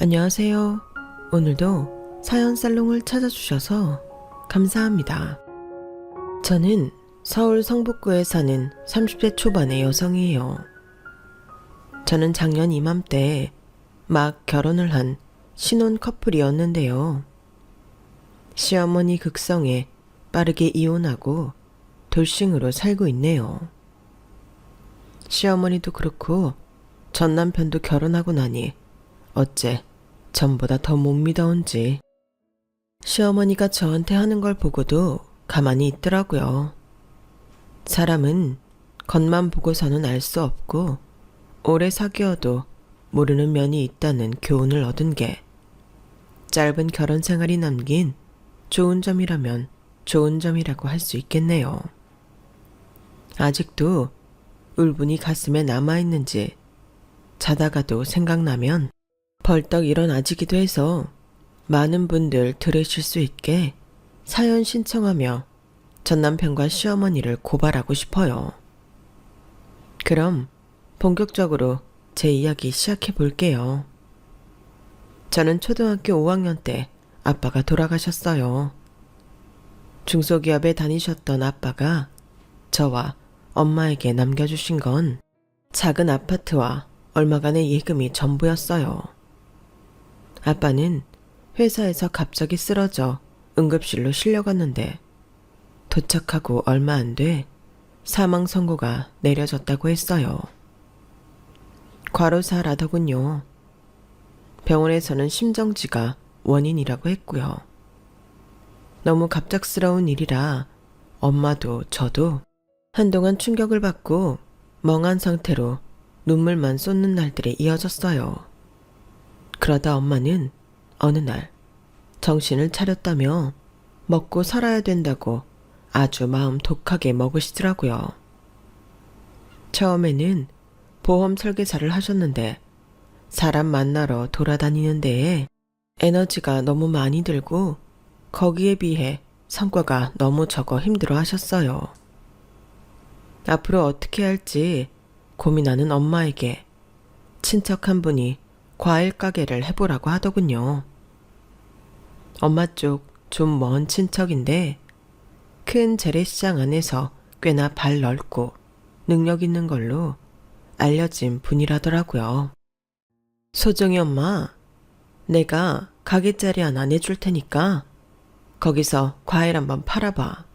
안녕하세요. 오늘도 사연 살롱을 찾아주셔서 감사합니다. 저는 서울 성북구에 사는 30대 초반의 여성이에요. 저는 작년 이맘때 막 결혼을 한 신혼 커플이었는데요. 시어머니 극성에 빠르게 이혼하고 돌싱으로 살고 있네요. 시어머니도 그렇고 전 남편도 결혼하고 나니 어째 전보다 더 못 믿어온지 시어머니가 저한테 하는 걸 보고도 가만히 있더라고요. 사람은 겉만 보고서는 알 수 없고 오래 사귀어도 모르는 면이 있다는 교훈을 얻은 게 짧은 결혼 생활이 남긴 좋은 점이라면 좋은 점이라고 할 수 있겠네요. 아직도 울분이 가슴에 남아있는지 자다가도 생각나면 벌떡 일어나지기도 해서 많은 분들 들으실 수 있게 사연 신청하며 전 남편과 시어머니를 고발하고 싶어요. 그럼 본격적으로 제 이야기 시작해 볼게요. 저는 초등학교 5학년 때 아빠가 돌아가셨어요. 중소기업에 다니셨던 아빠가 저와 엄마에게 남겨주신 건 작은 아파트와 얼마간의 예금이 전부였어요. 아빠는 회사에서 갑자기 쓰러져 응급실로 실려갔는데 도착하고 얼마 안 돼 사망 선고가 내려졌다고 했어요. 과로사라더군요. 병원에서는 심정지가 원인이라고 했고요. 너무 갑작스러운 일이라 엄마도 저도 한동안 충격을 받고 멍한 상태로 눈물만 쏟는 날들이 이어졌어요. 그러다 엄마는 어느 날 정신을 차렸다며 먹고 살아야 된다고 아주 마음 독하게 먹으시더라고요. 처음에는 보험 설계사를 하셨는데 사람 만나러 돌아다니는 데에 에너지가 너무 많이 들고 거기에 비해 성과가 너무 적어 힘들어 하셨어요. 앞으로 어떻게 할지 고민하는 엄마에게 친척 한 분이 과일 가게를 해보라고 하더군요. 엄마 쪽 좀 먼 친척인데 큰 재래시장 안에서 꽤나 발 넓고 능력 있는 걸로 알려진 분이라더라고요. 소정이 엄마, 내가 가게자리 하나 내줄 테니까 거기서 과일 한번 팔아봐.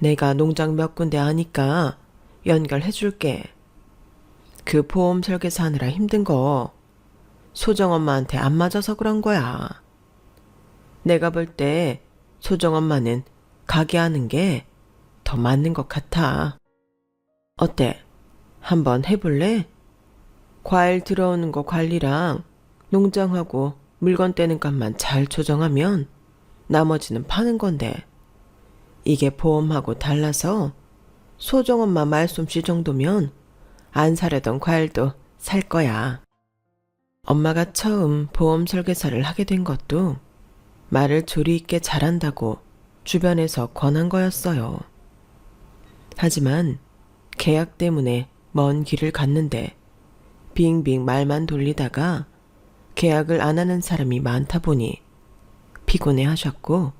내가 농장 몇 군데 아니까 연결해 줄게. 그 보험 설계사 하느라 힘든 거 소정 엄마한테 안 맞아서 그런 거야. 내가 볼 때 소정 엄마는 가게 하는 게 더 맞는 것 같아. 어때? 한번 해볼래? 과일 들어오는 거 관리랑 농장하고 물건 떼는 값만 잘 조정하면 나머지는 파는 건데 이게 보험하고 달라서 소정 엄마 말솜씨 정도면 안 사려던 과일도 살 거야. 엄마가 처음 보험 설계사를 하게 된 것도 말을 조리 있게 잘한다고 주변에서 권한 거였어요. 하지만 계약 때문에 먼 길을 갔는데 빙빙 말만 돌리다가 계약을 안 하는 사람이 많다 보니 피곤해 하셨고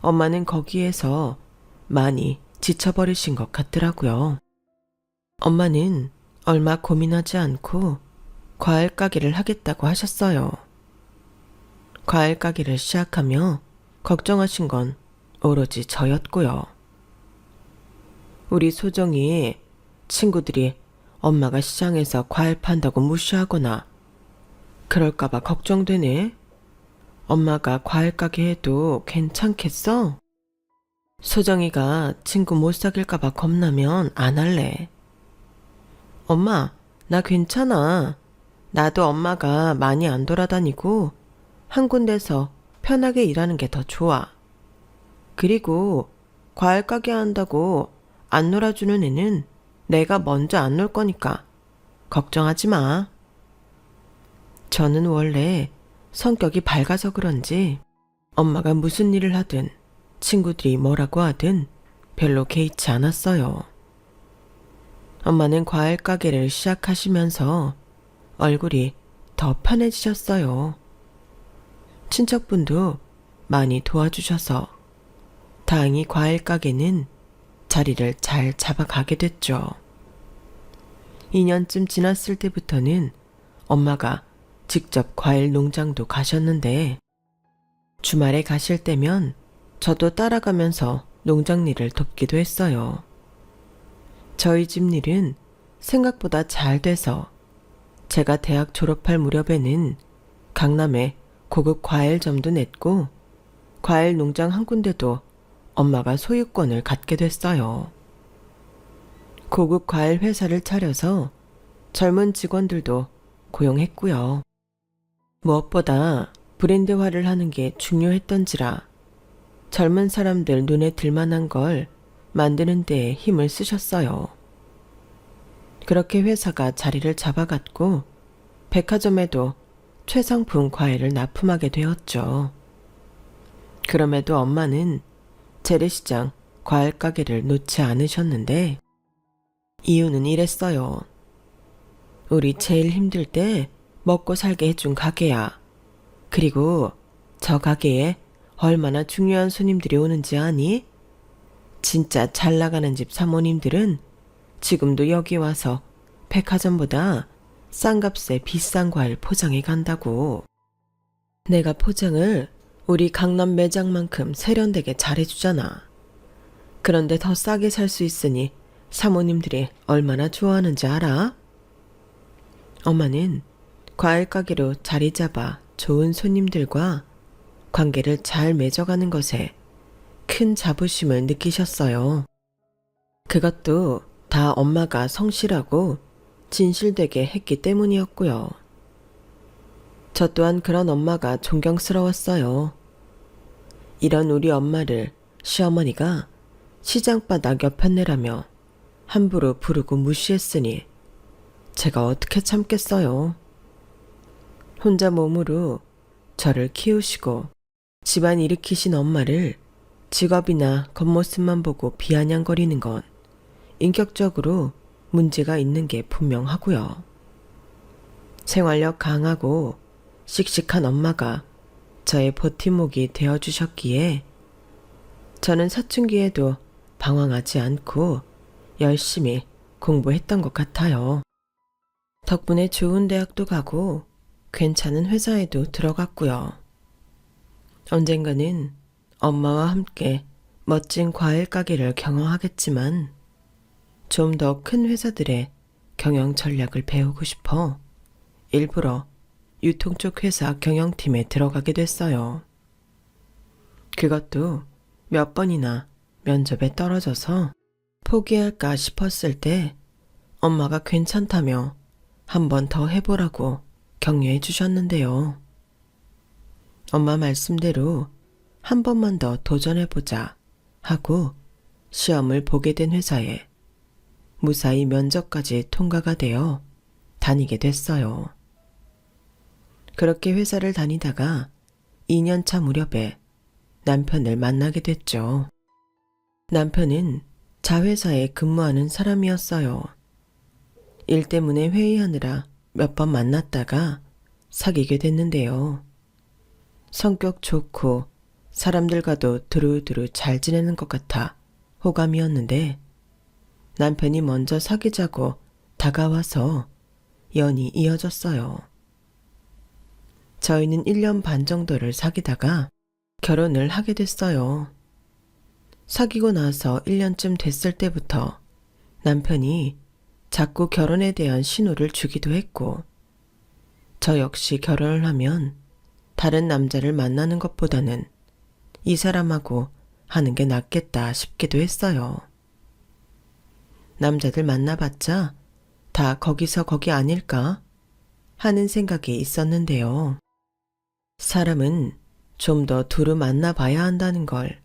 엄마는 거기에서 많이 지쳐버리신 것 같더라고요. 엄마는 얼마 고민하지 않고 과일 가게를 하겠다고 하셨어요. 과일 가게를 시작하며 걱정하신 건 오로지 저였고요. 우리 소정이 친구들이 엄마가 시장에서 과일 판다고 무시하거나 그럴까봐 걱정되네. 엄마가 과일 가게 해도 괜찮겠어? 소정이가 친구 못 사귈까봐 겁나면 안 할래. 엄마, 나 괜찮아. 나도 엄마가 많이 안 돌아다니고 한 군데서 편하게 일하는 게 더 좋아. 그리고 과일 가게 한다고 안 놀아주는 애는 내가 먼저 안 놀 거니까 걱정하지 마. 저는 원래 성격이 밝아서 그런지 엄마가 무슨 일을 하든 친구들이 뭐라고 하든 별로 개의치 않았어요. 엄마는 과일 가게를 시작하시면서 얼굴이 더 편해지셨어요. 친척분도 많이 도와주셔서 다행히 과일 가게는 자리를 잘 잡아가게 됐죠. 2년쯤 지났을 때부터는 엄마가 직접 과일 농장도 가셨는데 주말에 가실 때면 저도 따라가면서 농장 일을 돕기도 했어요. 저희 집 일은 생각보다 잘 돼서 제가 대학 졸업할 무렵에는 강남에 고급 과일점도 냈고 과일 농장 한 군데도 엄마가 소유권을 갖게 됐어요. 고급 과일 회사를 차려서 젊은 직원들도 고용했고요. 무엇보다 브랜드화를 하는 게 중요했던지라 젊은 사람들 눈에 들만한 걸 만드는 데에 힘을 쓰셨어요. 그렇게 회사가 자리를 잡아갔고 백화점에도 최상품 과일을 납품하게 되었죠. 그럼에도 엄마는 재래시장 과일 가게를 놓지 않으셨는데 이유는 이랬어요. 우리 제일 힘들 때 먹고 살게 해준 가게야. 그리고 저 가게에 얼마나 중요한 손님들이 오는지 아니? 진짜 잘 나가는 집 사모님들은 지금도 여기 와서 백화점보다 싼 값에 비싼 과일 포장해 간다고. 내가 포장을 우리 강남 매장만큼 세련되게 잘해주잖아. 그런데 더 싸게 살 수 있으니 사모님들이 얼마나 좋아하는지 알아? 엄마는 과일 가게로 자리 잡아 좋은 손님들과 관계를 잘 맺어가는 것에 큰 자부심을 느끼셨어요. 그것도 다 엄마가 성실하고 진실되게 했기 때문이었고요. 저 또한 그런 엄마가 존경스러웠어요. 이런 우리 엄마를 시어머니가 시장바닥 여편네라며 함부로 부르고 무시했으니 제가 어떻게 참겠어요. 혼자 몸으로 저를 키우시고 집안 일으키신 엄마를 직업이나 겉모습만 보고 비아냥거리는 건 인격적으로 문제가 있는 게 분명하고요. 생활력 강하고 씩씩한 엄마가 저의 버팀목이 되어주셨기에 저는 사춘기에도 방황하지 않고 열심히 공부했던 것 같아요. 덕분에 좋은 대학도 가고 괜찮은 회사에도 들어갔고요. 언젠가는 엄마와 함께 멋진 과일 가게를 경영하겠지만 좀 더 큰 회사들의 경영 전략을 배우고 싶어 일부러 유통 쪽 회사 경영팀에 들어가게 됐어요. 그것도 몇 번이나 면접에 떨어져서 포기할까 싶었을 때 엄마가 괜찮다며 한 번 더 해보라고 격려해 주셨는데요. 엄마 말씀대로 한 번만 더 도전해보자 하고 시험을 보게 된 회사에 무사히 면접까지 통과가 되어 다니게 됐어요. 그렇게 회사를 다니다가 2년차 무렵에 남편을 만나게 됐죠. 남편은 자회사에 근무하는 사람이었어요. 일 때문에 회의하느라 몇 번 만났다가 사귀게 됐는데요. 성격 좋고 사람들과도 두루두루 잘 지내는 것 같아 호감이었는데 남편이 먼저 사귀자고 다가와서 연이 이어졌어요. 저희는 1년 반 정도를 사귀다가 결혼을 하게 됐어요. 사귀고 나서 1년쯤 됐을 때부터 남편이 자꾸 결혼에 대한 신호를 주기도 했고 저 역시 결혼을 하면 다른 남자를 만나는 것보다는 이 사람하고 하는 게 낫겠다 싶기도 했어요. 남자들 만나봤자 다 거기서 거기 아닐까 하는 생각이 있었는데요. 사람은 좀 더 두루 만나봐야 한다는 걸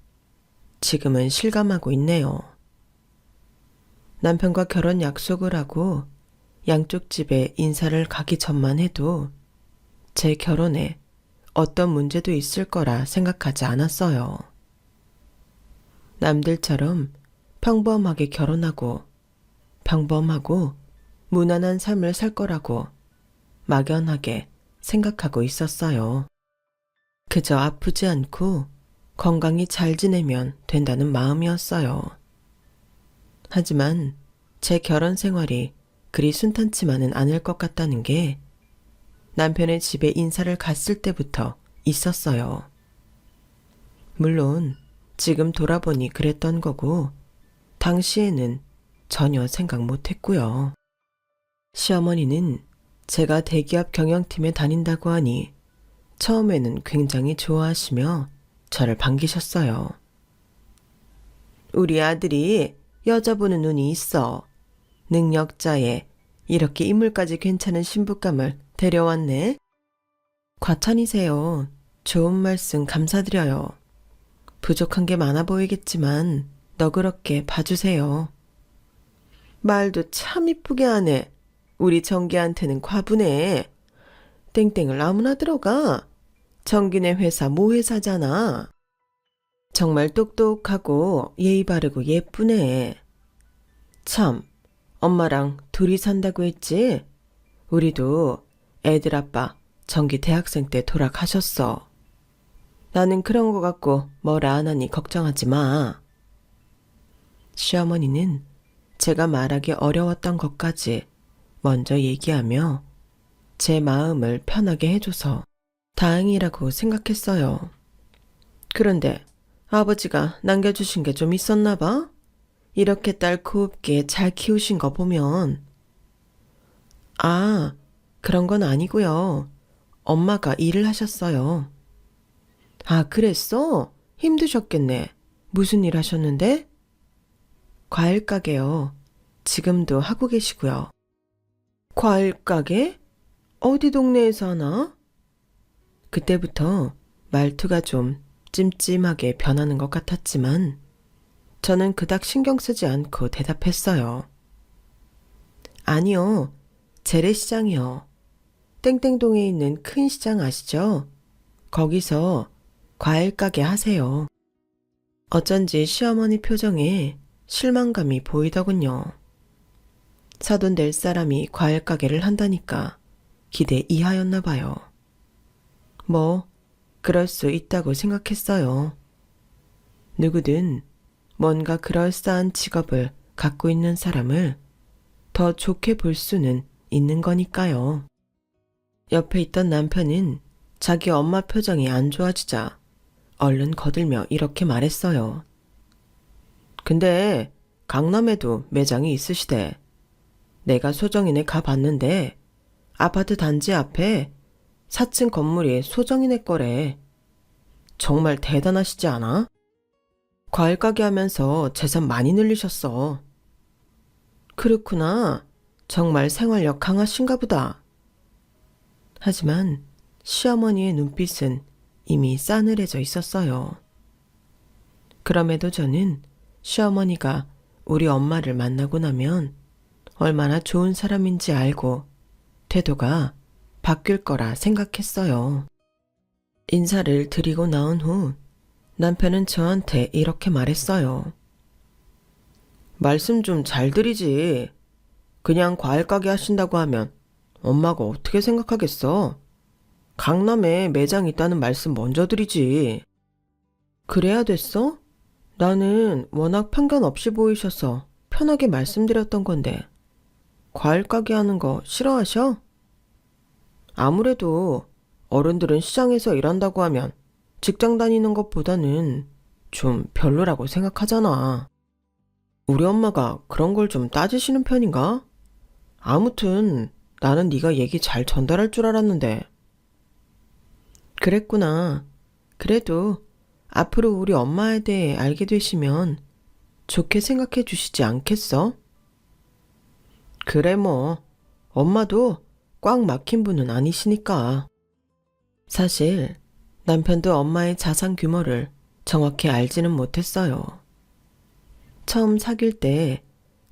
지금은 실감하고 있네요. 남편과 결혼 약속을 하고 양쪽 집에 인사를 가기 전만 해도 제 결혼에 어떤 문제도 있을 거라 생각하지 않았어요. 남들처럼 평범하게 결혼하고 평범하고 무난한 삶을 살 거라고 막연하게 생각하고 있었어요. 그저 아프지 않고 건강히 잘 지내면 된다는 마음이었어요. 하지만 제 결혼 생활이 그리 순탄치만은 않을 것 같다는 게 남편의 집에 인사를 갔을 때부터 있었어요. 물론 지금 돌아보니 그랬던 거고 당시에는 전혀 생각 못했고요. 시어머니는 제가 대기업 경영팀에 다닌다고 하니 처음에는 굉장히 좋아하시며 저를 반기셨어요. 우리 아들이 여자 보는 눈이 있어. 능력자에 이렇게 인물까지 괜찮은 신부감을 데려왔네. 과찬이세요. 좋은 말씀 감사드려요. 부족한 게 많아 보이겠지만 너그럽게 봐주세요. 말도 참 이쁘게 하네. 우리 정기한테는 과부네. 땡땡을 아무나 들어가. 정기네 회사 모회사잖아. 정말 똑똑하고 예의 바르고 예쁘네. 참, 엄마랑 둘이 산다고 했지? 우리도 애들 아빠 정기 대학생 때 돌아가셨어. 나는 그런 거 갖고 뭐라 안 하니 걱정하지 마. 시어머니는 제가 말하기 어려웠던 것까지 먼저 얘기하며 제 마음을 편하게 해줘서 다행이라고 생각했어요. 그런데 아버지가 남겨주신 게 좀 있었나 봐? 이렇게 딸 곱게 잘 키우신 거 보면. 아, 그런 건 아니고요. 엄마가 일을 하셨어요. 아, 그랬어? 힘드셨겠네. 무슨 일 하셨는데? 과일 가게요. 지금도 하고 계시고요. 과일 가게? 어디 동네에서 하나? 그때부터 말투가 좀 찜찜하게 변하는 것 같았지만 저는 그닥 신경 쓰지 않고 대답했어요. 아니요, 재래시장이요. 땡땡동에 있는 큰 시장 아시죠? 거기서 과일 가게 하세요. 어쩐지 시어머니 표정에 실망감이 보이더군요. 사돈 낼 사람이 과일 가게를 한다니까 기대 이하였나 봐요. 뭐 그럴 수 있다고 생각했어요. 누구든 뭔가 그럴싸한 직업을 갖고 있는 사람을 더 좋게 볼 수는 있는 거니까요. 옆에 있던 남편은 자기 엄마 표정이 안 좋아지자 얼른 거들며 이렇게 말했어요. 근데 강남에도 매장이 있으시대. 내가 소정이네 가봤는데 아파트 단지 앞에 4층 건물이 소정이네 거래. 정말 대단하시지 않아? 과일 가게 하면서 재산 많이 늘리셨어. 그렇구나. 정말 생활력 강하신가 보다. 하지만 시어머니의 눈빛은 이미 싸늘해져 있었어요. 그럼에도 저는 시어머니가 우리 엄마를 만나고 나면 얼마나 좋은 사람인지 알고 태도가 바뀔 거라 생각했어요. 인사를 드리고 나온 후 남편은 저한테 이렇게 말했어요. 말씀 좀 잘 드리지. 그냥 과일 가게 하신다고 하면 엄마가 어떻게 생각하겠어? 강남에 매장 있다는 말씀 먼저 드리지. 그래야 됐어? 나는 워낙 편견 없이 보이셔서 편하게 말씀드렸던 건데 과일 가게 하는 거 싫어하셔? 아무래도 어른들은 시장에서 일한다고 하면 직장 다니는 것보다는 좀 별로라고 생각하잖아. 우리 엄마가 그런 걸 좀 따지시는 편인가? 아무튼 나는 네가 얘기 잘 전달할 줄 알았는데. 그랬구나. 그래도 앞으로 우리 엄마에 대해 알게 되시면 좋게 생각해 주시지 않겠어? 그래 뭐. 엄마도 꽉 막힌 분은 아니시니까. 사실 남편도 엄마의 자산 규모를 정확히 알지는 못했어요. 처음 사귈 때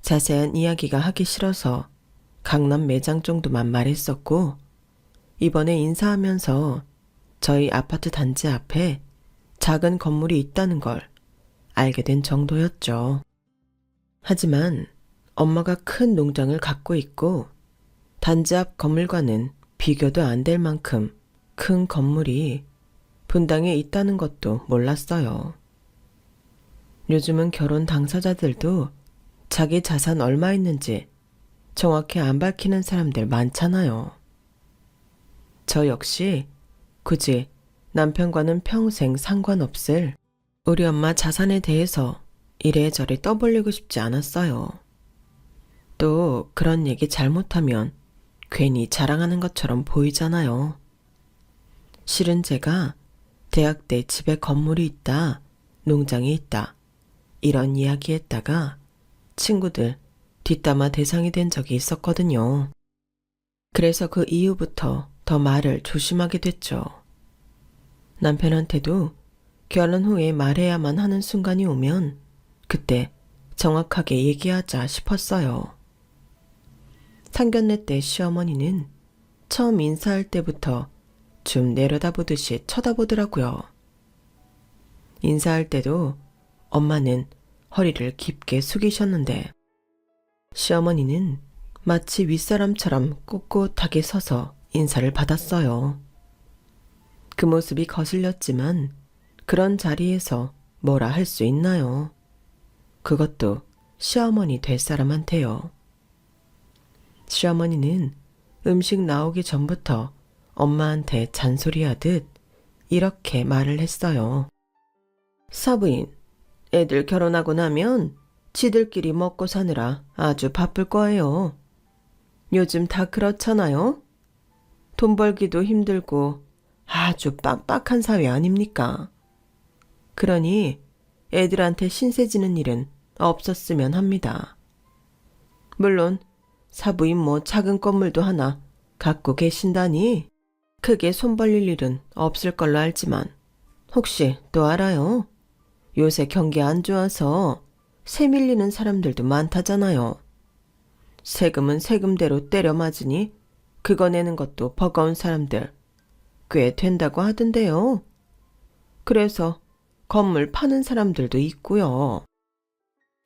자세한 이야기가 하기 싫어서 강남 매장 정도만 말했었고 이번에 인사하면서 저희 아파트 단지 앞에 작은 건물이 있다는 걸 알게 된 정도였죠. 하지만 엄마가 큰 농장을 갖고 있고 단지 앞 건물과는 비교도 안 될 만큼 큰 건물이 분당에 있다는 것도 몰랐어요. 요즘은 결혼 당사자들도 자기 자산 얼마 있는지 정확히 안 밝히는 사람들 많잖아요. 저 역시 굳이 남편과는 평생 상관없을 우리 엄마 자산에 대해서 이래저래 떠벌리고 싶지 않았어요. 또 그런 얘기 잘못하면 괜히 자랑하는 것처럼 보이잖아요. 실은 제가 대학 때 집에 건물이 있다, 농장이 있다, 이런 이야기 했다가 친구들 뒷담화 대상이 된 적이 있었거든요. 그래서 그 이후부터 더 말을 조심하게 됐죠. 남편한테도 결혼 후에 말해야만 하는 순간이 오면 그때 정확하게 얘기하자 싶었어요. 상견례 때 시어머니는 처음 인사할 때부터 좀 내려다보듯이 쳐다보더라고요. 인사할 때도 엄마는 허리를 깊게 숙이셨는데 시어머니는 마치 윗사람처럼 꼿꼿하게 서서 인사를 받았어요. 그 모습이 거슬렸지만 그런 자리에서 뭐라 할 수 있나요? 그것도 시어머니 될 사람한테요. 시어머니는 음식 나오기 전부터 엄마한테 잔소리하듯 이렇게 말을 했어요. 사부인, 애들 결혼하고 나면 지들끼리 먹고 사느라 아주 바쁠 거예요. 요즘 다 그렇잖아요? 돈 벌기도 힘들고 아주 빡빡한 사회 아닙니까? 그러니 애들한테 신세지는 일은 없었으면 합니다. 물론 사부인 뭐 작은 건물도 하나 갖고 계신다니 크게 손 벌릴 일은 없을 걸로 알지만 혹시 또 알아요? 요새 경기 안 좋아서 세 밀리는 사람들도 많다잖아요. 세금은 세금대로 때려 맞으니 그거 내는 것도 버거운 사람들 꽤 된다고 하던데요. 그래서 건물 파는 사람들도 있고요.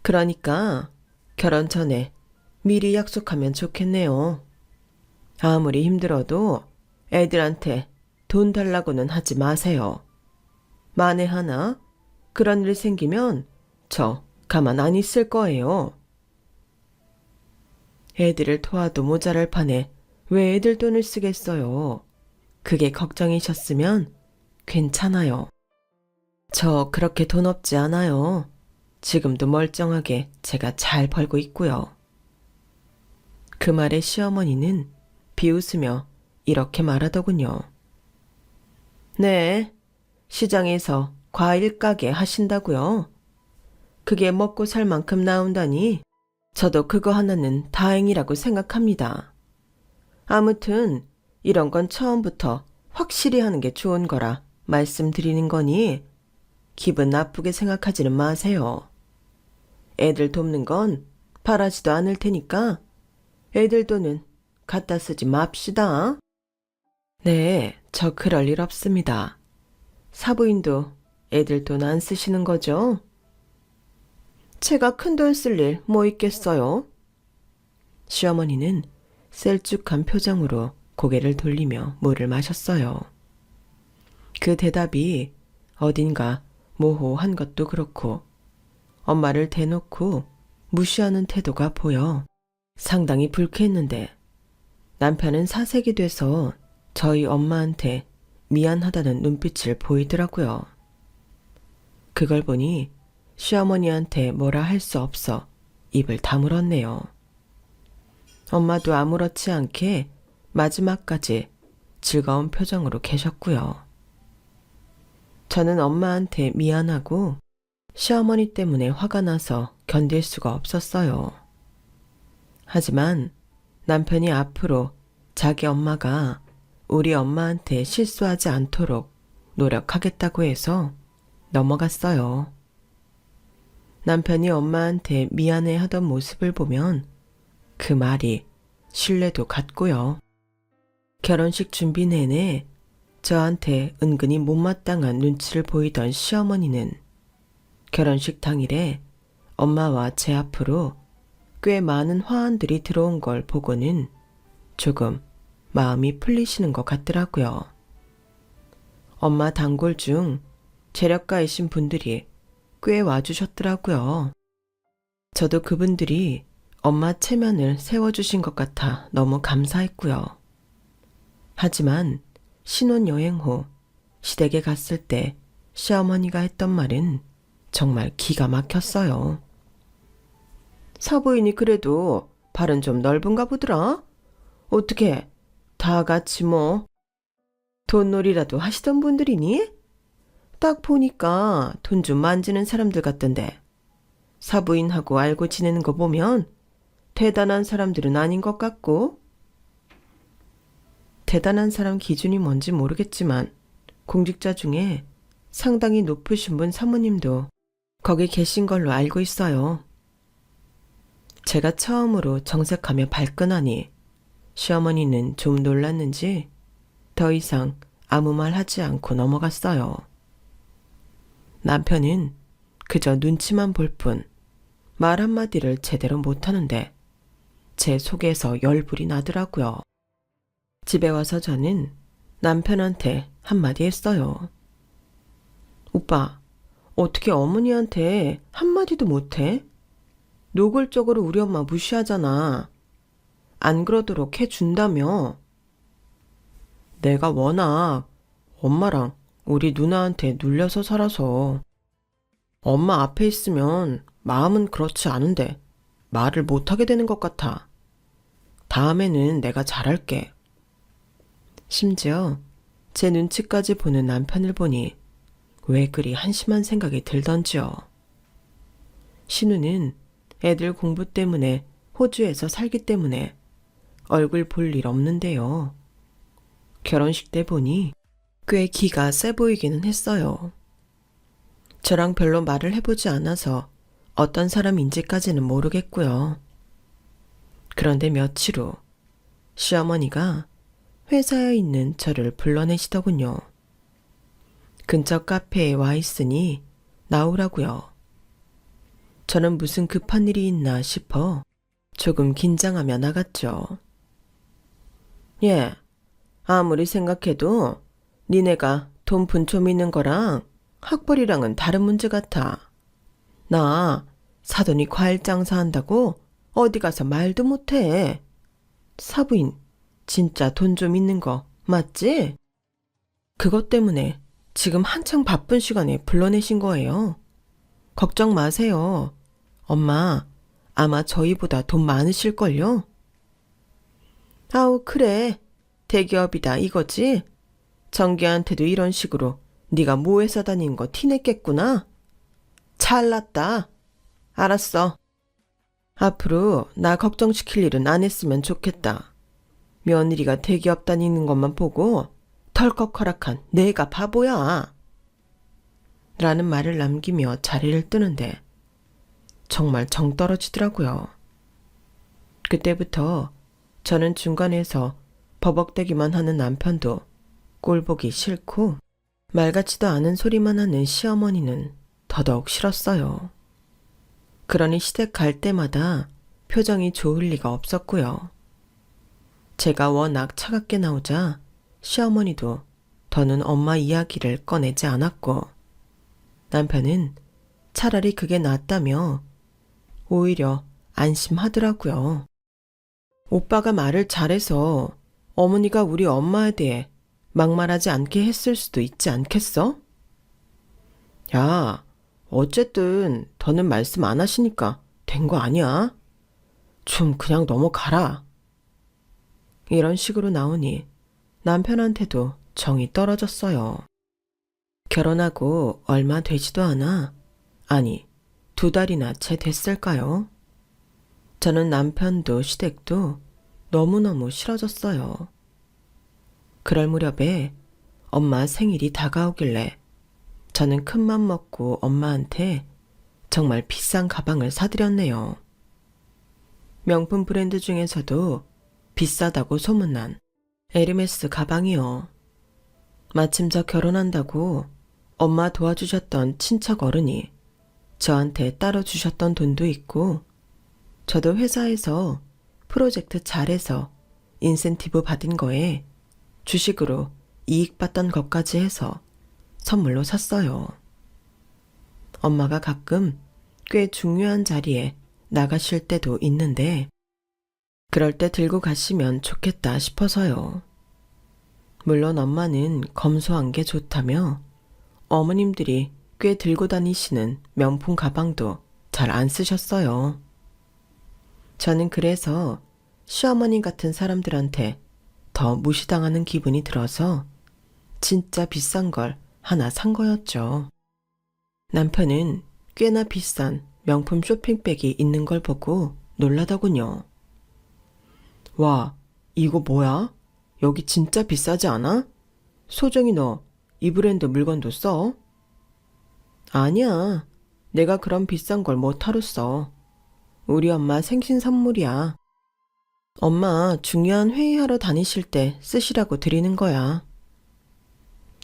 그러니까 결혼 전에 미리 약속하면 좋겠네요. 아무리 힘들어도 애들한테 돈 달라고는 하지 마세요. 만에 하나 그런 일 생기면 저 가만 안 있을 거예요. 애들을 도와도 모자랄 판에 왜 애들 돈을 쓰겠어요. 그게 걱정이셨으면 괜찮아요. 저 그렇게 돈 없지 않아요. 지금도 멀쩡하게 제가 잘 벌고 있고요. 그 말에 시어머니는 비웃으며 이렇게 말하더군요. 네, 시장에서 과일 가게 하신다고요? 그게 먹고 살 만큼 나온다니 저도 그거 하나는 다행이라고 생각합니다. 아무튼 이런 건 처음부터 확실히 하는 게 좋은 거라 말씀드리는 거니 기분 나쁘게 생각하지는 마세요. 애들 돕는 건 바라지도 않을 테니까 애들 돈은 갖다 쓰지 맙시다. 네, 저 그럴 일 없습니다. 사부인도 애들 돈 안 쓰시는 거죠? 제가 큰 돈 쓸 일 뭐 있겠어요? 시어머니는 셀쭉한 표정으로 고개를 돌리며 물을 마셨어요. 그 대답이 어딘가 모호한 것도 그렇고 엄마를 대놓고 무시하는 태도가 보여 상당히 불쾌했는데 남편은 사색이 돼서 저희 엄마한테 미안하다는 눈빛을 보이더라고요. 그걸 보니 시어머니한테 뭐라 할 수 없어 입을 다물었네요. 엄마도 아무렇지 않게 마지막까지 즐거운 표정으로 계셨고요. 저는 엄마한테 미안하고 시어머니 때문에 화가 나서 견딜 수가 없었어요. 하지만 남편이 앞으로 자기 엄마가 우리 엄마한테 실수하지 않도록 노력하겠다고 해서 넘어갔어요. 남편이 엄마한테 미안해 하던 모습을 보면 그 말이 신뢰도 같고요. 결혼식 준비 내내 저한테 은근히 못마땅한 눈치를 보이던 시어머니는 결혼식 당일에 엄마와 제 앞으로 꽤 많은 화환들이 들어온 걸 보고는 조금 마음이 풀리시는 것 같더라고요. 엄마 단골 중 재력가이신 분들이 꽤 와주셨더라고요. 저도 그분들이 엄마 체면을 세워주신 것 같아 너무 감사했고요. 하지만 신혼여행 후 시댁에 갔을 때 시어머니가 했던 말은 정말 기가 막혔어요. 사부인이 그래도 발은 좀 넓은가 보더라. 어떻게 다 같이 뭐 돈놀이라도 하시던 분들이니? 딱 보니까 돈 좀 만지는 사람들 같던데 사부인하고 알고 지내는 거 보면 대단한 사람들은 아닌 것 같고. 대단한 사람 기준이 뭔지 모르겠지만 공직자 중에 상당히 높으신 분 사모님도 거기 계신 걸로 알고 있어요. 제가 처음으로 정색하며 발끈하니 시어머니는 좀 놀랐는지 더 이상 아무 말 하지 않고 넘어갔어요. 남편은 그저 눈치만 볼 뿐 말 한마디를 제대로 못하는데 제 속에서 열불이 나더라고요. 집에 와서 저는 남편한테 한마디 했어요. 오빠, 어떻게 어머니한테 한마디도 못해? 노골적으로 우리 엄마 무시하잖아. 안 그러도록 해준다며. 내가 워낙 엄마랑 우리 누나한테 눌려서 살아서 엄마 앞에 있으면 마음은 그렇지 않은데 말을 못하게 되는 것 같아. 다음에는 내가 잘할게. 심지어 제 눈치까지 보는 남편을 보니 왜 그리 한심한 생각이 들던지요. 신우는 애들 공부 때문에 호주에서 살기 때문에 얼굴 볼 일 없는데요. 결혼식 때 보니 꽤 기가 세 보이기는 했어요. 저랑 별로 말을 해보지 않아서 어떤 사람인지까지는 모르겠고요. 그런데 며칠 후 시어머니가 회사에 있는 저를 불러내시더군요. 근처 카페에 와 있으니 나오라고요. 저는 무슨 급한 일이 있나 싶어 조금 긴장하며 나갔죠. 예, 아무리 생각해도 니네가 돈 분초 있는 거랑 학벌이랑은 다른 문제 같아. 나 사돈이 과일 장사한다고 어디 가서 말도 못해. 사부인 진짜 돈 좀 있는 거 맞지? 그것 때문에 지금 한창 바쁜 시간에 불러내신 거예요. 걱정 마세요. 엄마 아마 저희보다 돈 많으실걸요? 아우 그래. 대기업이다 이거지? 정기한테도 이런 식으로 네가 모해서 다니는 거 티냈겠구나. 잘났다. 알았어. 앞으로 나 걱정시킬 일은 안 했으면 좋겠다. 며느리가 대기업 다니는 것만 보고 덜컥 허락한 내가 바보야. 라는 말을 남기며 자리를 뜨는데 정말 정 떨어지더라고요. 그때부터 저는 중간에서 버벅대기만 하는 남편도 꼴보기 싫고 말 같지도 않은 소리만 하는 시어머니는 더더욱 싫었어요. 그러니 시댁 갈 때마다 표정이 좋을 리가 없었고요. 제가 워낙 차갑게 나오자 시어머니도 더는 엄마 이야기를 꺼내지 않았고 남편은 차라리 그게 낫다며 오히려 안심하더라고요. 오빠가 말을 잘해서 어머니가 우리 엄마에 대해 막말하지 않게 했을 수도 있지 않겠어? 야, 어쨌든 더는 말씀 안 하시니까 된 거 아니야? 좀 그냥 넘어가라. 이런 식으로 나오니 남편한테도 정이 떨어졌어요. 결혼하고 얼마 되지도 않아. 아니, 2달이나 채 됐을까요? 저는 남편도 시댁도 너무너무 싫어졌어요. 그럴 무렵에 엄마 생일이 다가오길래 저는 큰맘 먹고 엄마한테 정말 비싼 가방을 사드렸네요. 명품 브랜드 중에서도 비싸다고 소문난 에르메스 가방이요. 마침 저 결혼한다고 엄마 도와주셨던 친척 어른이 저한테 따로 주셨던 돈도 있고 저도 회사에서 프로젝트 잘해서 인센티브 받은 거에 주식으로 이익 봤던 것까지 해서 선물로 샀어요. 엄마가 가끔 꽤 중요한 자리에 나가실 때도 있는데 그럴 때 들고 가시면 좋겠다 싶어서요. 물론 엄마는 검소한 게 좋다며 어머님들이 꽤 들고 다니시는 명품 가방도 잘 안 쓰셨어요. 저는 그래서 시어머니 같은 사람들한테 더 무시당하는 기분이 들어서 진짜 비싼 걸 하나 산 거였죠. 남편은 꽤나 비싼 명품 쇼핑백이 있는 걸 보고 놀라더군요. 와, 이거 뭐야? 여기 진짜 비싸지 않아? 소정이 너 이 브랜드 물건도 써? 아니야. 내가 그런 비싼 걸 못하러 써. 우리 엄마 생신 선물이야. 엄마 중요한 회의하러 다니실 때 쓰시라고 드리는 거야.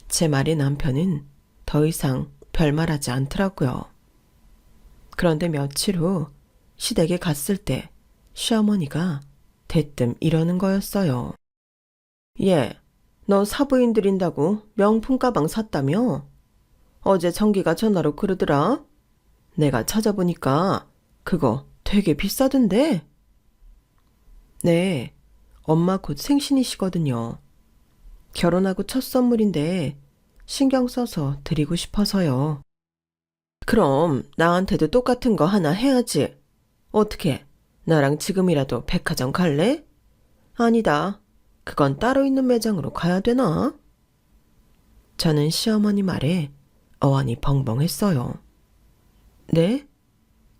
제 말에 남편은 더 이상 별말하지 않더라고요. 그런데 며칠 후 시댁에 갔을 때 시어머니가 대뜸 이러는 거였어요. 얘, 너 사부인 드린다고 명품 가방 샀다며? 어제 정기가 전화로 그러더라. 내가 찾아보니까 그거 되게 비싸던데? 네, 엄마 곧 생신이시거든요. 결혼하고 첫 선물인데 신경 써서 드리고 싶어서요. 그럼 나한테도 똑같은 거 하나 해야지. 어떻게? 나랑 지금이라도 백화점 갈래? 아니다. 그건 따로 있는 매장으로 가야 되나? 저는 시어머니 말에 어안이 벙벙했어요. 네?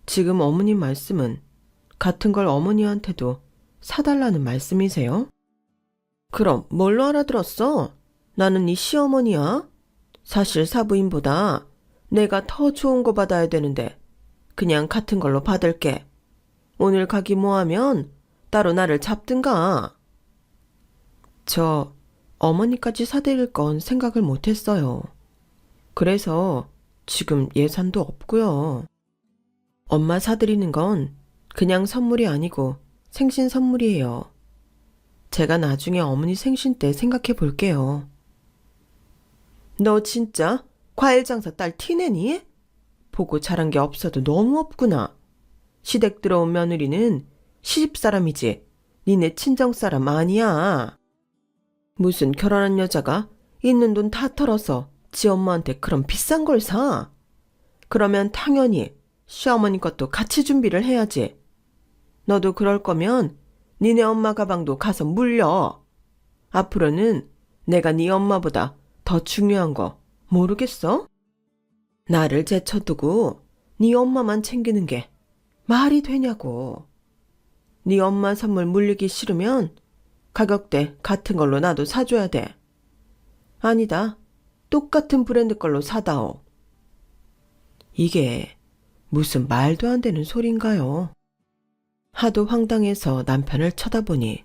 지금 어머님 말씀은 같은 걸 어머니한테도 사달라는 말씀이세요? 그럼 뭘로 알아들었어? 나는 네 시어머니야. 사실 사부인보다 내가 더 좋은 거 받아야 되는데 그냥 같은 걸로 받을게. 오늘 가기 뭐하면 따로 나를 잡든가. 저 어머니까지 사드릴 건 생각을 못했어요. 그래서 지금 예산도 없고요. 엄마 사드리는 건 그냥 선물이 아니고 생신 선물이에요. 제가 나중에 어머니 생신 때 생각해 볼게요. 너 진짜 과일 장사 딸 티내니? 보고 자란 게 없어도 너무 없구나. 시댁 들어온 며느리는 시집사람이지 니네 친정사람 아니야. 무슨 결혼한 여자가 있는 돈 다 털어서 지 엄마한테 그런 비싼 걸 사? 그러면 당연히 시어머니 것도 같이 준비를 해야지. 너도 그럴 거면 니네 엄마 가방도 가서 물려. 앞으로는 내가 네 엄마보다 더 중요한 거 모르겠어? 나를 제쳐두고 네 엄마만 챙기는 게 말이 되냐고. 네 엄마 선물 물리기 싫으면 가격대 같은 걸로 나도 사줘야 돼. 아니다. 똑같은 브랜드 걸로 사다오. 이게 무슨 말도 안 되는 소린가요? 하도 황당해서 남편을 쳐다보니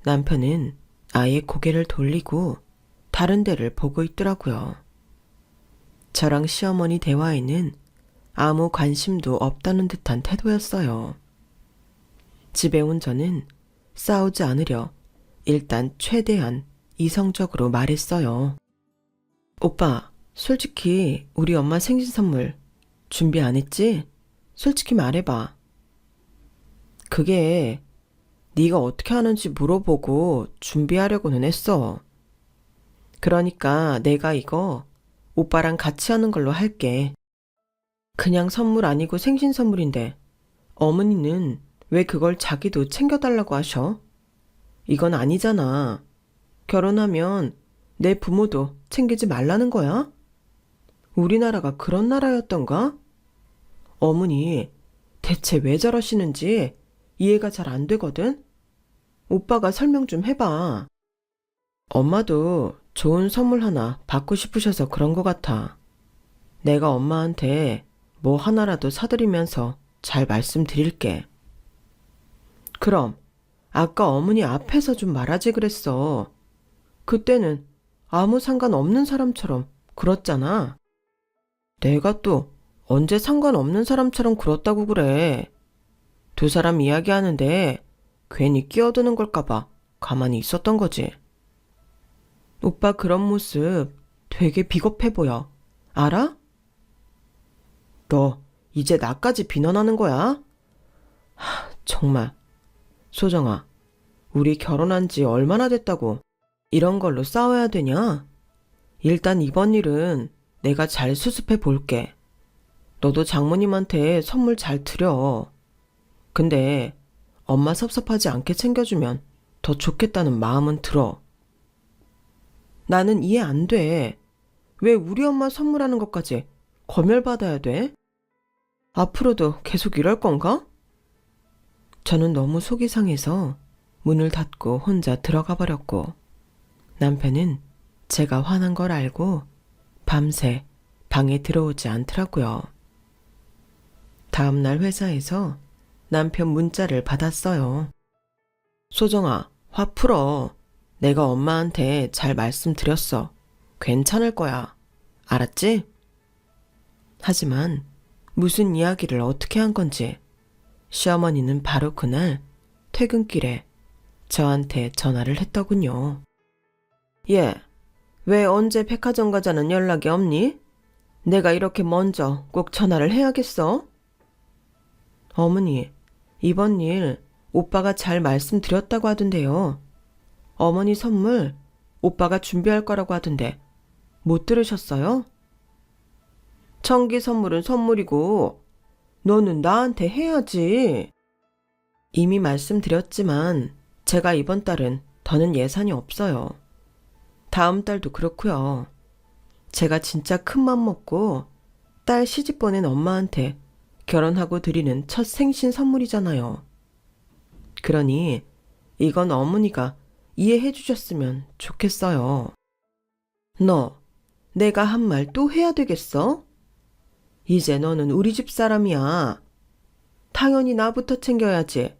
남편은 아예 고개를 돌리고 다른 데를 보고 있더라고요. 저랑 시어머니 대화에는 아무 관심도 없다는 듯한 태도였어요. 집에 온 저는 싸우지 않으려 일단 최대한 이성적으로 말했어요. 오빠, 솔직히 우리 엄마 생신 선물 준비 안 했지? 솔직히 말해봐. 그게 네가 어떻게 하는지 물어보고 준비하려고는 했어. 그러니까 내가 이거 오빠랑 같이 하는 걸로 할게. 그냥 선물 아니고 생신 선물인데 어머니는 왜 그걸 자기도 챙겨달라고 하셔? 이건 아니잖아. 결혼하면 내 부모도 챙기지 말라는 거야? 우리나라가 그런 나라였던가? 어머니 대체 왜 저러시는지 이해가 잘 안 되거든? 오빠가 설명 좀 해봐. 엄마도 좋은 선물 하나 받고 싶으셔서 그런 것 같아. 내가 엄마한테 뭐 하나라도 사드리면서 잘 말씀드릴게. 그럼 아까 어머니 앞에서 좀 말하지 그랬어. 그때는 아무 상관없는 사람처럼 굴었잖아. 내가 또 언제 상관없는 사람처럼 굴었다고 그래. 두 사람 이야기하는데 괜히 끼어드는 걸까봐 가만히 있었던 거지. 오빠 그런 모습 되게 비겁해 보여. 알아? 너 이제 나까지 비난하는 거야? 정말. 소정아, 우리 결혼한 지 얼마나 됐다고 이런 걸로 싸워야 되냐? 일단 이번 일은 내가 잘 수습해 볼게. 너도 장모님한테 선물 잘 드려. 근데 엄마 섭섭하지 않게 챙겨주면 더 좋겠다는 마음은 들어. 나는 이해 안 돼. 왜 우리 엄마 선물하는 것까지 검열받아야 돼? 앞으로도 계속 이럴 건가? 저는 너무 속이 상해서 문을 닫고 혼자 들어가 버렸고, 남편은 제가 화난 걸 알고 밤새 방에 들어오지 않더라고요. 다음날 회사에서 남편 문자를 받았어요. 소정아, 화 풀어. 내가 엄마한테 잘 말씀드렸어. 괜찮을 거야. 알았지? 하지만 무슨 이야기를 어떻게 한 건지 시어머니는 바로 그날 퇴근길에 저한테 전화를 했더군요. 얘, 왜 언제 백화점 가자는 연락이 없니? 내가 이렇게 먼저 꼭 전화를 해야겠어? 어머니, 이번 일 오빠가 잘 말씀드렸다고 하던데요. 어머니 선물 오빠가 준비할 거라고 하던데 못 들으셨어요? 청기 선물은 선물이고 너는 나한테 해야지. 이미 말씀드렸지만 제가 이번 달은 더는 예산이 없어요. 다음 달도 그렇고요. 제가 진짜 큰맘 먹고 딸 시집 보낸 엄마한테 결혼하고 드리는 첫 생신 선물이잖아요. 그러니 이건 어머니가 이해해 주셨으면 좋겠어요. 너, 내가 한 말 또 해야 되겠어? 이제 너는 우리 집 사람이야. 당연히 나부터 챙겨야지.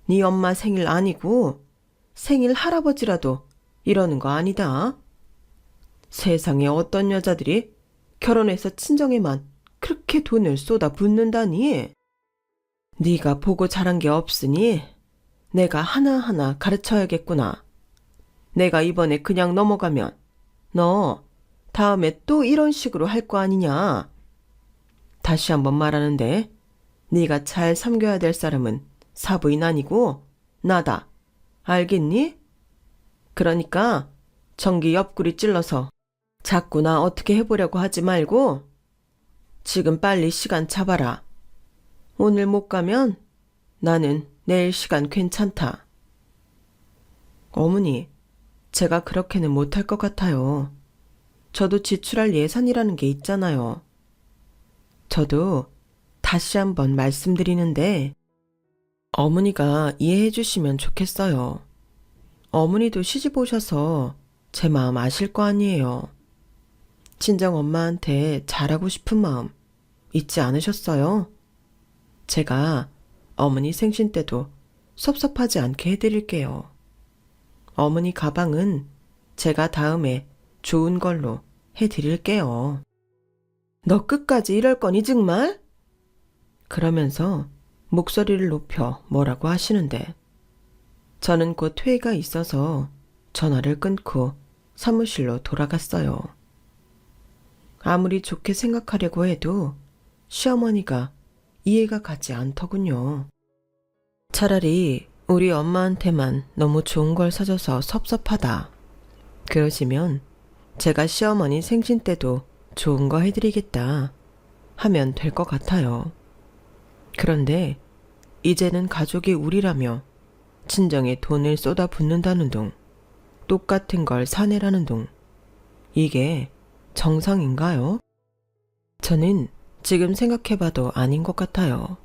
네 엄마 생일 아니고 생일 할아버지라도 이러는 거 아니다. 세상에 어떤 여자들이 결혼해서 친정에만 그렇게 돈을 쏟아 붓는다니. 네가 보고 자란 게 없으니 내가 하나하나 가르쳐야겠구나. 내가 이번에 그냥 넘어가면 너 다음에 또 이런 식으로 할 거 아니냐. 다시 한번 말하는데 네가 잘 섬겨야 될 사람은 사부인 아니고 나다. 알겠니? 그러니까 전기 옆구리 찔러서 자꾸 나 어떻게 해보려고 하지 말고 지금 빨리 시간 잡아라. 오늘 못 가면 나는 내일 시간 괜찮다. 어머니, 제가 그렇게는 못할 것 같아요. 저도 지출할 예산이라는 게 있잖아요. 저도 다시 한번 말씀드리는데 어머니가 이해해 주시면 좋겠어요. 어머니도 시집 오셔서 제 마음 아실 거 아니에요. 친정 엄마한테 잘하고 싶은 마음 잊지 않으셨어요? 제가 어머니 생신 때도 섭섭하지 않게 해드릴게요. 어머니 가방은 제가 다음에 좋은 걸로 해드릴게요. 너 끝까지 이럴 거니 정말? 그러면서 목소리를 높여 뭐라고 하시는데 저는 곧 회의가 있어서 전화를 끊고 사무실로 돌아갔어요. 아무리 좋게 생각하려고 해도 시어머니가 이해가 가지 않더군요. 차라리 우리 엄마한테만 너무 좋은 걸 사줘서 섭섭하다. 그러시면 제가 시어머니 생신 때도 좋은 거 해드리겠다 하면 될 것 같아요. 그런데 이제는 가족이 우리라며 친정에 돈을 쏟아붓는다는 둥, 똑같은 걸 사내라는 둥, 이게 정상인가요? 저는 지금 생각해봐도 아닌 것 같아요.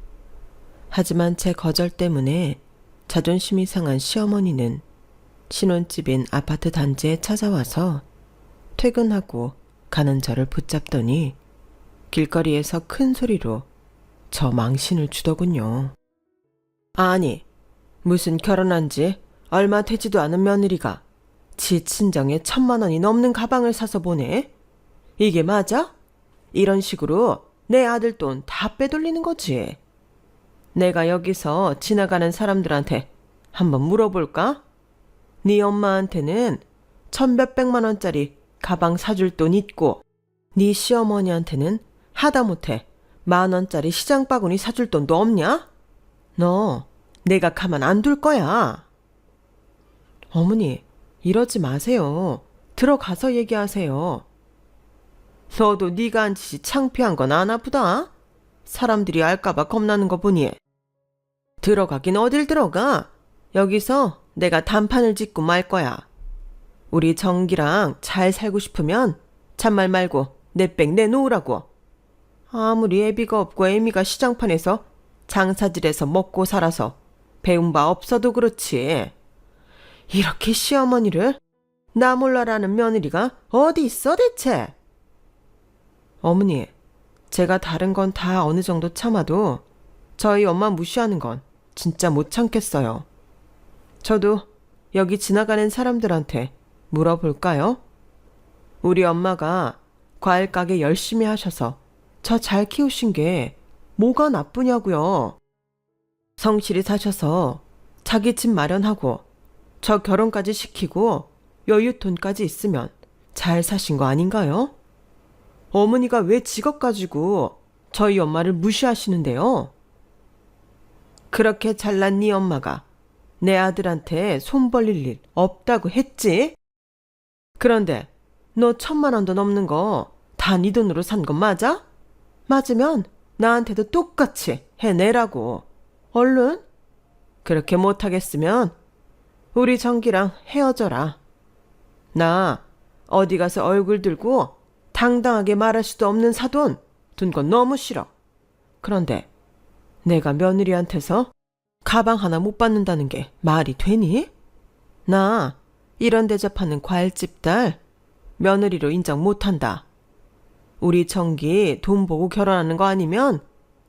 하지만 제 거절 때문에 자존심이 상한 시어머니는 신혼집인 아파트 단지에 찾아와서 퇴근하고 가는 저를 붙잡더니 길거리에서 큰 소리로 저 망신을 주더군요. 아니, 무슨 결혼한 지 얼마 되지도 않은 며느리가 지 친정에 1,000만 원이 넘는 가방을 사서 보내? 이게 맞아? 이런 식으로 내 아들 돈 다 빼돌리는 거지. 내가 여기서 지나가는 사람들한테 한번 물어볼까? 네 엄마한테는 1,000몇백만 원짜리 가방 사줄 돈 있고 네 시어머니한테는 하다못해 10,000원짜리 시장 바구니 사줄 돈도 없냐? 너 내가 가만 안 둘 거야. 어머니, 이러지 마세요. 들어가서 얘기하세요. 너도 네가 한 짓이 창피한 건 아나 보다. 사람들이 알까봐 겁나는 거 보니. 들어가긴 어딜 들어가. 여기서 내가 단판을 짓고 말 거야. 우리 정기랑 잘 살고 싶으면 잔말 말고 내 백 내놓으라고. 아무리 애비가 없고 애미가 시장판에서 장사질해서 먹고 살아서 배운 바 없어도 그렇지. 이렇게 시어머니를 나 몰라라는 며느리가 어디 있어 대체? 어머니, 제가 다른 건 다 어느 정도 참아도 저희 엄마 무시하는 건 진짜 못 참겠어요. 저도 여기 지나가는 사람들한테 물어볼까요? 우리 엄마가 과일 가게 열심히 하셔서 저 잘 키우신 게 뭐가 나쁘냐고요. 성실히 사셔서 자기 집 마련하고 저 결혼까지 시키고 여윳돈까지 있으면 잘 사신 거 아닌가요? 어머니가 왜 직업 가지고 저희 엄마를 무시하시는데요? 그렇게 잘난 네 엄마가 내 아들한테 손 벌릴 일 없다고 했지? 그런데 너 1,000만 원도 넘는 거 다 네 돈으로 산 건 맞아? 맞으면 나한테도 똑같이 해내라고. 얼른. 그렇게 못하겠으면 우리 정기랑 헤어져라. 나 어디 가서 얼굴 들고 당당하게 말할 수도 없는 사돈 둔 건 너무 싫어. 그런데 내가 며느리한테서 가방 하나 못 받는다는 게 말이 되니? 나 이런 대접하는 과일집 딸 며느리로 인정 못한다. 우리 정기 돈 보고 결혼하는 거 아니면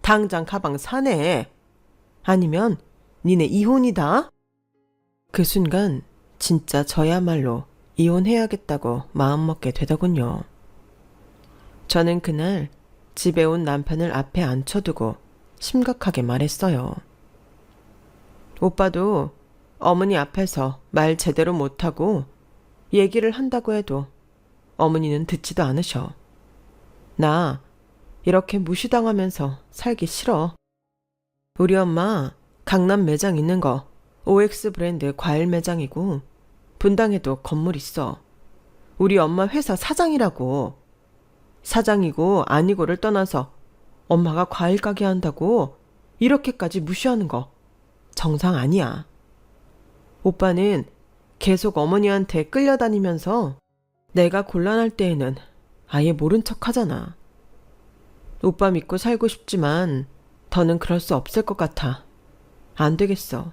당장 가방 사내. 아니면 니네 이혼이다. 그 순간 진짜 저야말로 이혼해야겠다고 마음먹게 되더군요. 저는 그날 집에 온 남편을 앞에 앉혀두고 심각하게 말했어요. 오빠도 어머니 앞에서 말 제대로 못하고 얘기를 한다고 해도 어머니는 듣지도 않으셔. 나 이렇게 무시당하면서 살기 싫어. 우리 엄마 강남 매장 있는 거 OX 브랜드 과일 매장이고 분당에도 건물 있어. 우리 엄마 회사 사장이라고. 사장이고 아니고를 떠나서 엄마가 과일 가게 한다고 이렇게까지 무시하는 거 정상 아니야. 오빠는 계속 어머니한테 끌려다니면서 내가 곤란할 때에는 아예 모른 척 하잖아. 오빠 믿고 살고 싶지만 더는 그럴 수 없을 것 같아. 안 되겠어.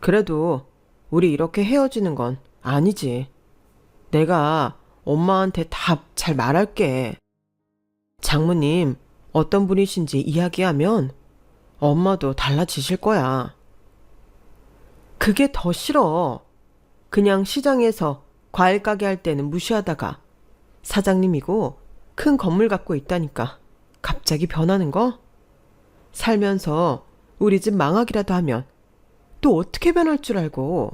그래도 우리 이렇게 헤어지는 건 아니지. 내가 엄마한테 다 잘 말할게. 장모님 어떤 분이신지 이야기하면 엄마도 달라지실 거야. 그게 더 싫어. 그냥 시장에서 과일 가게 할 때는 무시하다가 사장님이고 큰 건물 갖고 있다니까 갑자기 변하는 거? 살면서 우리 집 망하기라도 하면 또 어떻게 변할 줄 알고.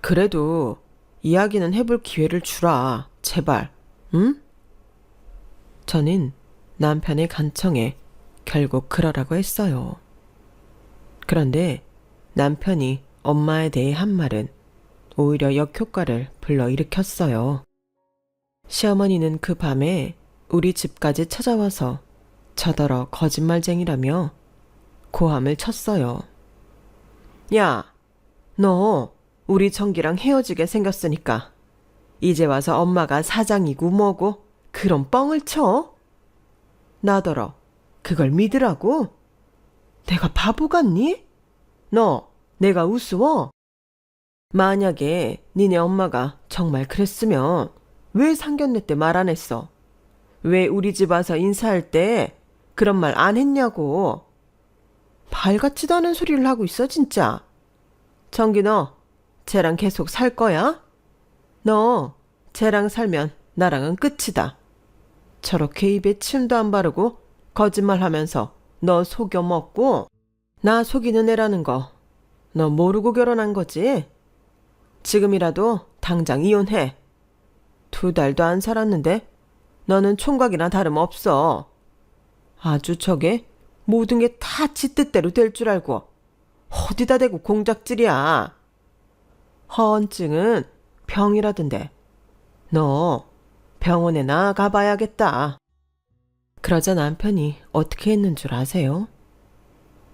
그래도 이야기는 해볼 기회를 주라. 제발. 응? 저는 남편의 간청에 결국 그러라고 했어요. 그런데 남편이 엄마에 대해 한 말은 오히려 역효과를 불러일으켰어요. 시어머니는 그 밤에 우리 집까지 찾아와서 저더러 거짓말쟁이라며 고함을 쳤어요. 야, 너 우리 정기랑 헤어지게 생겼으니까 이제 와서 엄마가 사장이고 뭐고 그런 뻥을 쳐? 나더러 그걸 믿으라고? 내가 바보 같니? 너 내가 우스워? 만약에 니네 엄마가 정말 그랬으면 왜 상견례 때 말 안 했어? 왜 우리 집 와서 인사할 때 그런 말 안 했냐고. 발 같지도 않은 소리를 하고 있어 진짜. 정기 너 쟤랑 계속 살 거야? 너 쟤랑 살면 나랑은 끝이다. 저렇게 입에 침도 안 바르고 거짓말하면서 너 속여 먹고 나 속이는 애라는 거 너 모르고 결혼한 거지? 지금이라도 당장 이혼해. 2달도 안 살았는데 너는 총각이나 다름없어. 아주 저게 모든 게 다 지 뜻대로 될 줄 알고 어디다 대고 공작질이야. 허언증은 병이라던데 너 병원에나 가봐야겠다. 그러자 남편이 어떻게 했는 줄 아세요?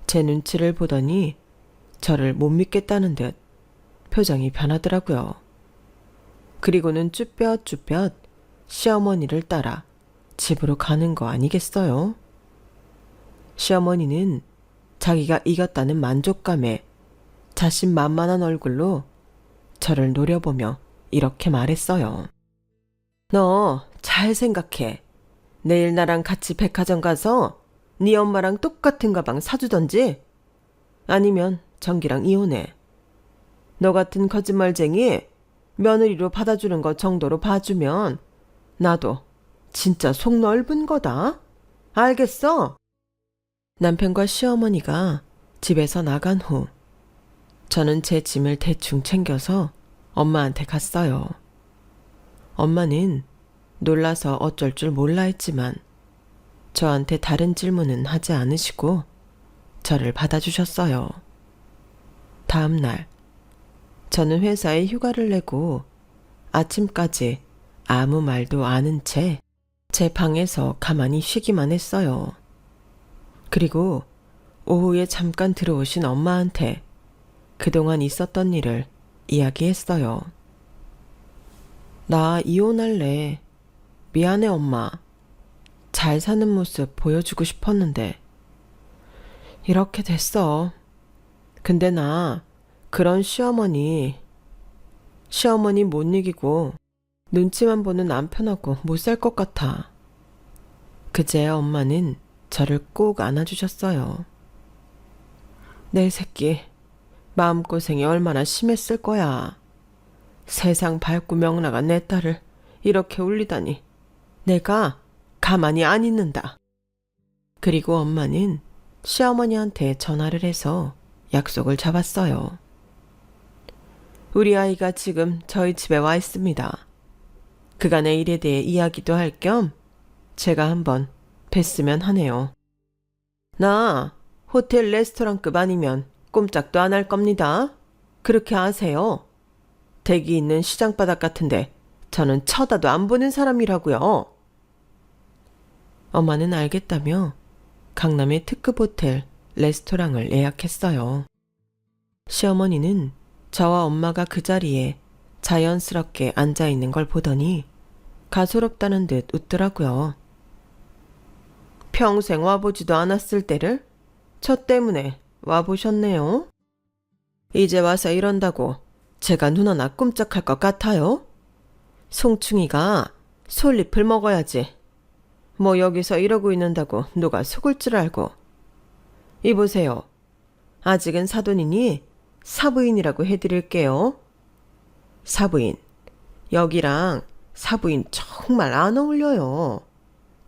제 눈치를 보더니 저를 못 믿겠다는 듯 표정이 변하더라고요. 그리고는 쭈뼛쭈뼛 시어머니를 따라 집으로 가는 거 아니겠어요? 시어머니는 자기가 이겼다는 만족감에 자신만만한 얼굴로 저를 노려보며 이렇게 말했어요. 너 잘 생각해. 내일 나랑 같이 백화점 가서 네 엄마랑 똑같은 가방 사주던지 아니면 정기랑 이혼해. 너 같은 거짓말쟁이 며느리로 받아주는 것 정도로 봐주면 나도 진짜 속 넓은 거다. 알겠어? 남편과 시어머니가 집에서 나간 후 저는 제 짐을 대충 챙겨서 엄마한테 갔어요. 엄마는 놀라서 어쩔 줄 몰라 했지만 저한테 다른 질문은 하지 않으시고 저를 받아주셨어요. 다음 날 저는 회사에 휴가를 내고 아침까지 아무 말도 않은 채 제 방에서 가만히 쉬기만 했어요. 그리고 오후에 잠깐 들어오신 엄마한테 그동안 있었던 일을 이야기했어요. 나 이혼할래. 미안해 엄마. 잘 사는 모습 보여주고 싶었는데 이렇게 됐어. 근데 나 그런 시어머니 못 이기고 눈치만 보는 남편하고 못 살 것 같아. 그제야 엄마는 저를 꼭 안아주셨어요. 내 새끼 마음고생이 얼마나 심했을 거야. 세상 밝고 명랑한 내 딸을 이렇게 울리다니 내가 가만히 안 있는다. 그리고 엄마는 시어머니한테 전화를 해서 약속을 잡았어요. 우리 아이가 지금 저희 집에 와 있습니다. 그간의 일에 대해 이야기도 할 겸 제가 한번 뵀으면 하네요. 나 호텔 레스토랑급 아니면 꼼짝도 안 할 겁니다. 그렇게 아세요. 댁이 있는 시장바닥 같은데 저는 쳐다도 안 보는 사람이라고요. 엄마는 알겠다며 강남의 특급 호텔 레스토랑을 예약했어요. 시어머니는 저와 엄마가 그 자리에 자연스럽게 앉아있는 걸 보더니 가소롭다는 듯 웃더라고요. 평생 와보지도 않았을 때를 저 때문에 와보셨네요. 이제 와서 이런다고 제가 눈 하나 끔찍할 것 같아요? 송충이가 솔잎을 먹어야지. 뭐 여기서 이러고 있는다고 누가 속을 줄 알고. 이보세요. 아직은 사돈이니 사부인이라고 해드릴게요. 사부인. 여기랑 사부인 정말 안 어울려요.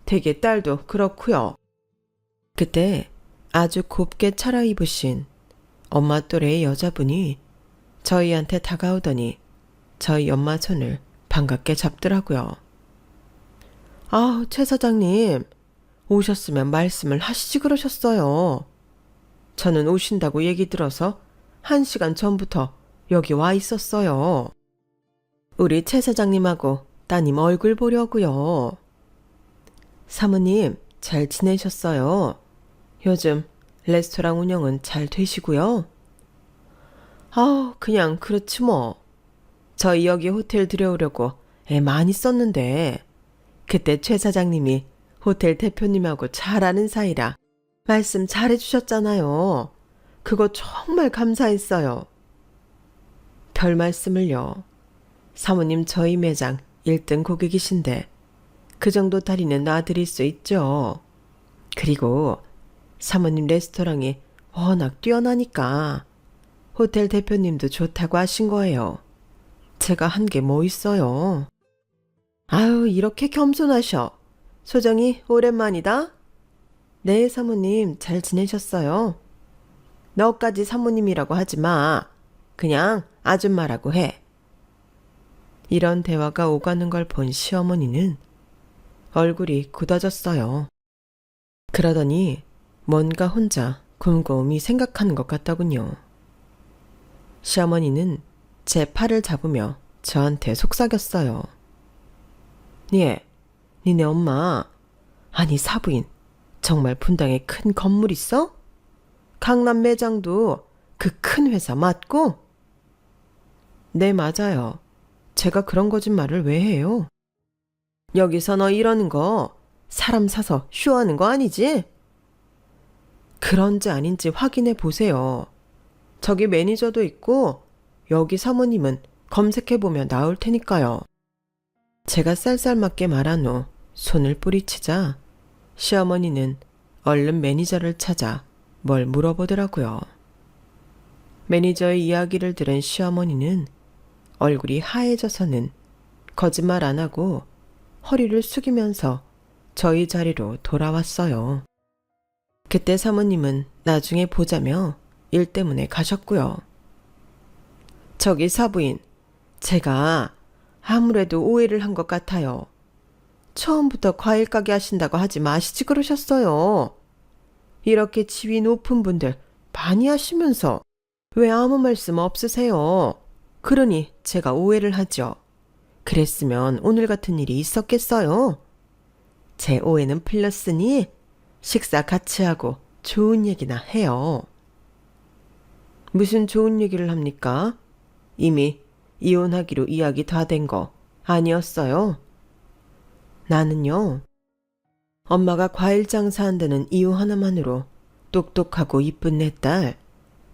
댁의 딸도 그렇고요. 그때 아주 곱게 차려입으신 엄마 또래의 여자분이 저희한테 다가오더니 저희 엄마 손을 반갑게 잡더라고요. 아, 최 사장님, 오셨으면 말씀을 하시지 그러셨어요. 저는 오신다고 얘기 들어서 1시간 전부터 여기 와 있었어요. 우리 최 사장님하고 따님 얼굴 보려고요. 사모님, 잘 지내셨어요? 요즘 레스토랑 운영은 잘 되시고요? 그냥 그렇지 뭐. 저희 여기 호텔 들여오려고 애 많이 썼는데 그때 최 사장님이 호텔 대표님하고 잘 아는 사이라 말씀 잘해주셨잖아요. 그거 정말 감사했어요. 별 말씀을요. 사모님 저희 매장 1등 고객이신데 그 정도 다리는 놔드릴 수 있죠. 그리고 사모님 레스토랑이 워낙 뛰어나니까 호텔 대표님도 좋다고 하신 거예요. 제가 한 게 뭐 있어요. 아유, 이렇게 겸손하셔. 소정이 오랜만이다. 네, 사모님 잘 지내셨어요? 너까지 사모님이라고 하지 마. 그냥 아줌마라고 해. 이런 대화가 오가는 걸 본 시어머니는 얼굴이 굳어졌어요. 그러더니 뭔가 혼자 곰곰이 생각하는 것 같더군요. 시어머니는 제 팔을 잡으며 저한테 속삭였어요. 니네 엄마, 아니 사부인, 정말 분당에 큰 건물 있어? 강남 매장도 그 큰 회사 맞고? 네, 맞아요. 제가 그런 거짓말을 왜 해요? 여기서 너 이러는 거 사람 사서 쇼하는 거 아니지? 그런지 아닌지 확인해 보세요. 저기 매니저도 있고 여기 사모님은 검색해보면 나올 테니까요. 제가 쌀쌀맞게 말한 후 손을 뿌리치자 시어머니는 얼른 매니저를 찾아 뭘 물어보더라고요. 매니저의 이야기를 들은 시어머니는 얼굴이 하얘져서는 거짓말 안 하고 허리를 숙이면서 저희 자리로 돌아왔어요. 그때 사모님은 나중에 보자며 일 때문에 가셨고요. 저기 사부인, 제가 아무래도 오해를 한 것 같아요. 처음부터 과일 가게 하신다고 하지 마시지 그러셨어요. 이렇게 지위 높은 분들 많이 하시면서 왜 아무 말씀 없으세요? 그러니 제가 오해를 하죠. 그랬으면 오늘 같은 일이 있었겠어요? 제 오해는 풀렸으니 식사 같이 하고 좋은 얘기나 해요. 무슨 좋은 얘기를 합니까? 이미 이혼하기로 이야기 다 된 거 아니었어요? 나는요, 엄마가 과일 장사한다는 이유 하나만으로 똑똑하고 이쁜 내 딸,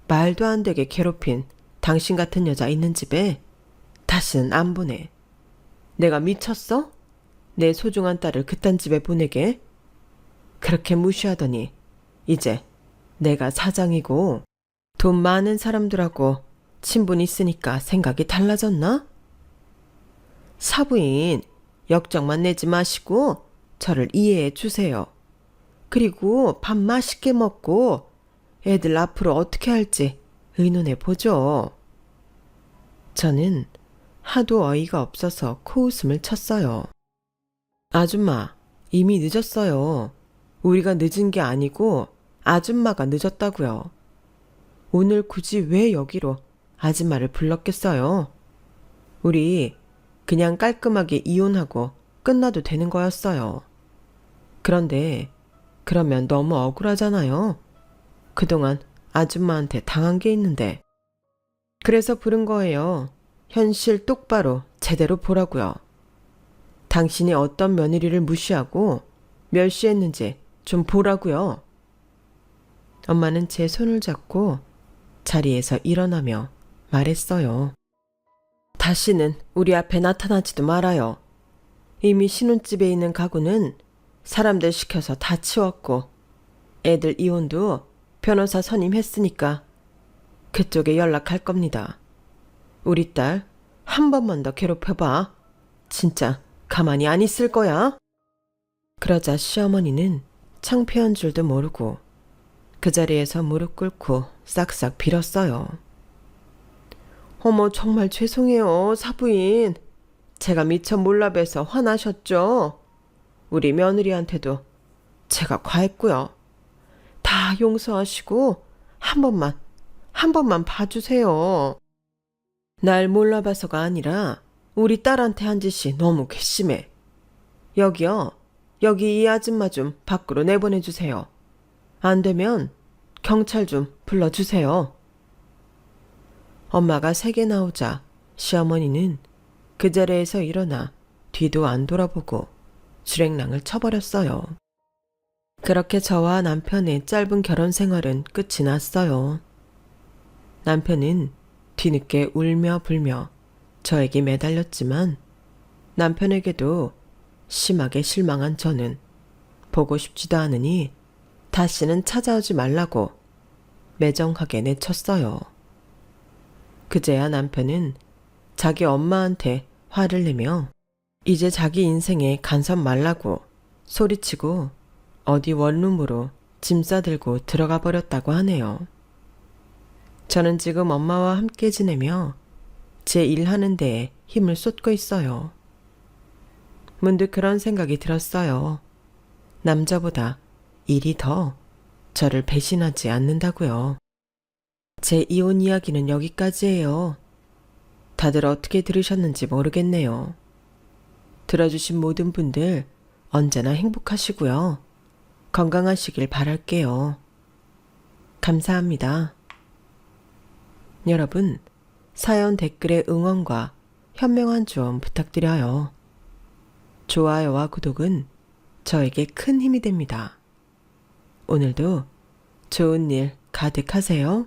말도 안 되게 괴롭힌 당신 같은 여자 있는 집에 다시는 안 보내. 내가 미쳤어? 내 소중한 딸을 그딴 집에 보내게? 그렇게 무시하더니 이제 내가 사장이고 돈 많은 사람들하고 친분 있으니까 생각이 달라졌나? 사부인, 역정만 내지 마시고 저를 이해해 주세요. 그리고 밥 맛있게 먹고 애들 앞으로 어떻게 할지 의논해 보죠. 저는 하도 어이가 없어서 코웃음을 쳤어요. 아줌마, 이미 늦었어요. 우리가 늦은 게 아니고 아줌마가 늦었다고요. 오늘 굳이 왜 여기로 아줌마를 불렀겠어요? 우리 그냥 깔끔하게 이혼하고 끝나도 되는 거였어요. 그런데 그러면 너무 억울하잖아요. 그동안 아줌마한테 당한 게 있는데. 그래서 부른 거예요. 현실 똑바로 제대로 보라고요. 당신이 어떤 며느리를 무시하고 멸시했는지 좀 보라고요. 엄마는 제 손을 잡고 자리에서 일어나며 말했어요. 다시는 우리 앞에 나타나지도 말아요. 이미 신혼집에 있는 가구는 사람들 시켜서 다 치웠고 애들 이혼도 변호사 선임했으니까 그쪽에 연락할 겁니다. 우리 딸 한 번만 더 괴롭혀봐. 진짜 가만히 안 있을 거야. 그러자 시어머니는 창피한 줄도 모르고 그 자리에서 무릎 꿇고 싹싹 빌었어요. 어머, 정말 죄송해요, 사부인. 제가 미처 몰라봬서 화나셨죠? 우리 며느리한테도 제가 과했고요. 다 용서하시고 한 번만 봐주세요. 날 몰라봐서가 아니라 우리 딸한테 한 짓이 너무 괘씸해. 여기요, 여기 이 아줌마 좀 밖으로 내보내주세요. 안 되면 경찰 좀 불러주세요. 엄마가 세게 나오자 시어머니는 그 자리에서 일어나 뒤도 안 돌아보고 주랭랑을 쳐버렸어요. 그렇게 저와 남편의 짧은 결혼 생활은 끝이 났어요. 남편은 뒤늦게 울며 불며 저에게 매달렸지만 남편에게도 심하게 실망한 저는 보고 싶지도 않으니 다시는 찾아오지 말라고 매정하게 내쳤어요. 그제야 남편은 자기 엄마한테 화를 내며 이제 자기 인생에 간섭 말라고 소리치고 어디 원룸으로 짐 싸들고 들어가 버렸다고 하네요. 저는 지금 엄마와 함께 지내며 제 일하는 데에 힘을 쏟고 있어요. 문득 그런 생각이 들었어요. 남자보다 일이 더 저를 배신하지 않는다고요. 제 이혼 이야기는 여기까지예요. 다들 어떻게 들으셨는지 모르겠네요. 들어주신 모든 분들 언제나 행복하시고요. 건강하시길 바랄게요. 감사합니다. 여러분, 사연 댓글에 응원과 현명한 조언 부탁드려요. 좋아요와 구독은 저에게 큰 힘이 됩니다. 오늘도 좋은 일 가득하세요.